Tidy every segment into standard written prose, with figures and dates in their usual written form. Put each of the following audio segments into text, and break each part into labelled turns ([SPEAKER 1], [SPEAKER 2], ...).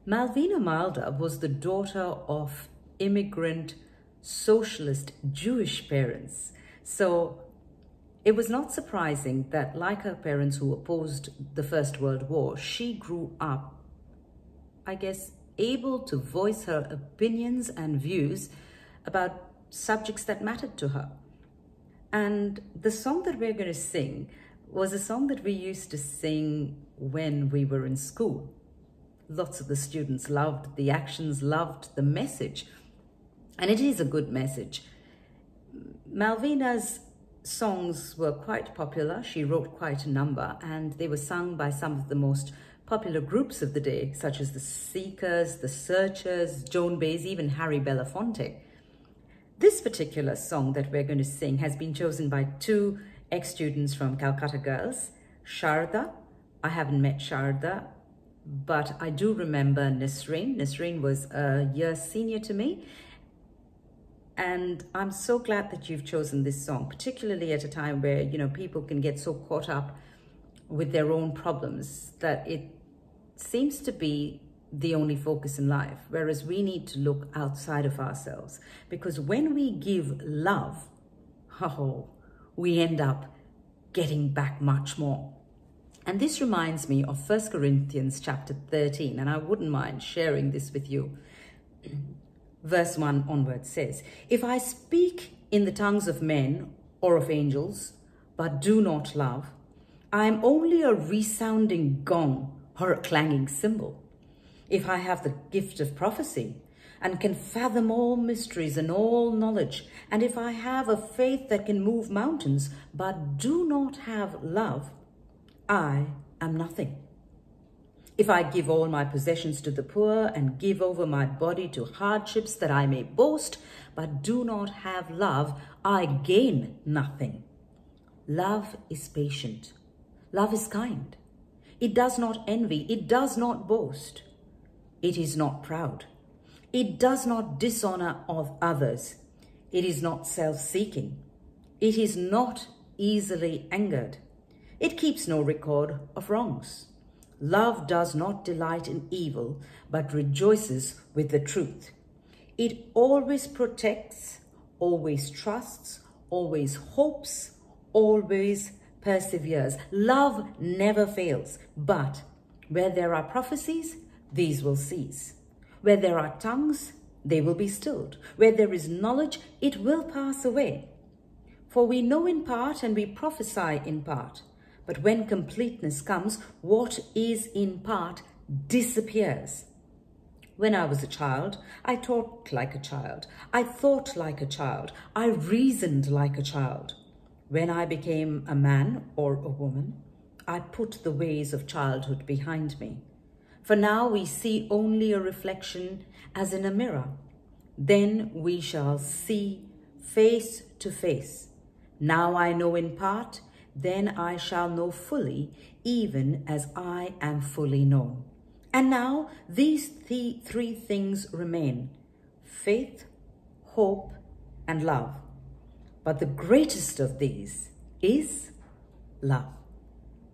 [SPEAKER 1] Malvina was the daughter of immigrant socialist Jewish parents. So it was not surprising that, like her parents who opposed the First World War, she grew up, I guess, able to voice her opinions and views about subjects that mattered to her. And the song that we're going to sing was a song that we used to sing when we were in school. Lots of the students loved the actions, loved the message. And it is a good message. Malvina's songs were quite popular. She wrote quite a number, and they were sung by some of the most popular groups of the day, such as the Seekers, the Searchers, Joan Baez, even Harry Belafonte. This particular song that we're going to sing has been chosen by two ex-students from Calcutta Girls, Sharda. I haven't met Sharda, but I do remember Nisreen. Nisreen was a year senior to me. And I'm so glad that you've chosen this song, particularly at a time where, you know, people can get so caught up with their own problems that it seems to be the only focus in life, whereas we need to look outside of ourselves. Because when we give love, we end up getting back much more. And this reminds me of 1 Corinthians chapter 13, and I wouldn't mind sharing this with you. Verse 1 onwards says, "If I speak in the tongues of men or of angels, but do not love, I am only a resounding gong or a clanging cymbal. If I have the gift of prophecy and can fathom all mysteries and all knowledge, and if I have a faith that can move mountains, but do not have love, I am nothing. If I give all my possessions to the poor and give over my body to hardships that I may boast, but do not have love, I gain nothing. Love is patient. Love is kind. It does not envy. It does not boast. It is not proud. It does not dishonor of others. It is not self-seeking. It is not easily angered. It keeps no record of wrongs. Love does not delight in evil, but rejoices with the truth. It always protects, always trusts, always hopes, always perseveres. Love never fails, but where there are prophecies, these will cease. Where there are tongues, they will be stilled. Where there is knowledge, it will pass away. For we know in part and we prophesy in part. But when completeness comes, what is in part disappears. When I was a child, I talked like a child. I thought like a child. I reasoned like a child. When I became a man or a woman, I put the ways of childhood behind me. For now we see only a reflection as in a mirror. Then we shall see face to face. Now I know in part, then I shall know fully, even as I am fully known. And now these three things remain: faith, hope, and love. But the greatest of these is love.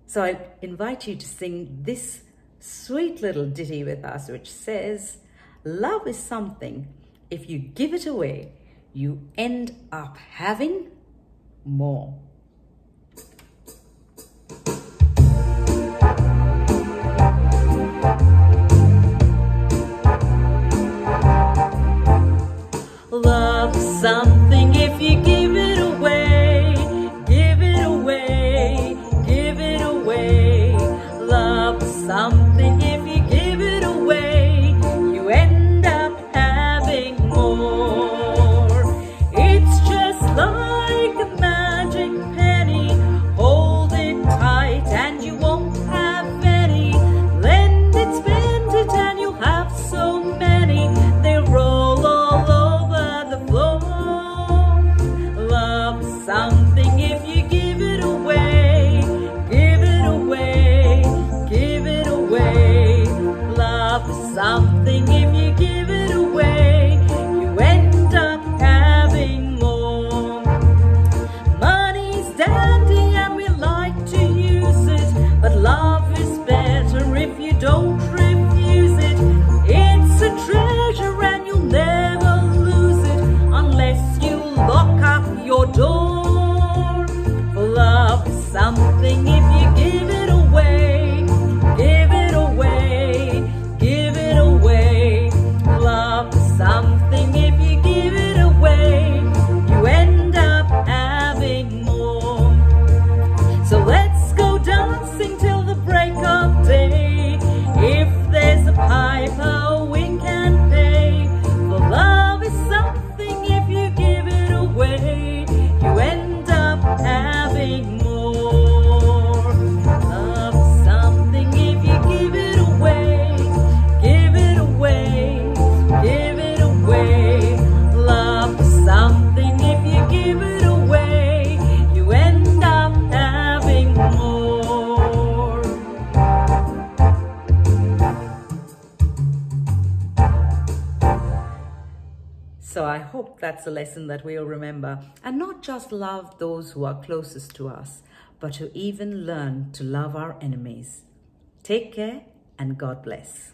[SPEAKER 1] So I invite you to sing this sweet little ditty with us, which says, love is something, if you give it away, you end up having more. Love is something if you give it away, give it away, give it away. Love is something if you give it away, you end up having more. It's just like a magic penny, hold it tight and you won't have any. Lend it, spend it and you'll have so many, they roll all over the floor. Love is something if you give it away, give it away, give it away. Love is something if you give it away, you end up having more. Money's dandy and we like to use it, but love is better if you don't refuse it. price we can pay. For love is something, if you give it away, you end up having more. Love is something, if you give it away, give it away, give it away. Love is something, if you give it away, you end up having more. So I hope that's a lesson that we'll remember, and not just love those who are closest to us, but to even learn to love our enemies. Take care and God bless.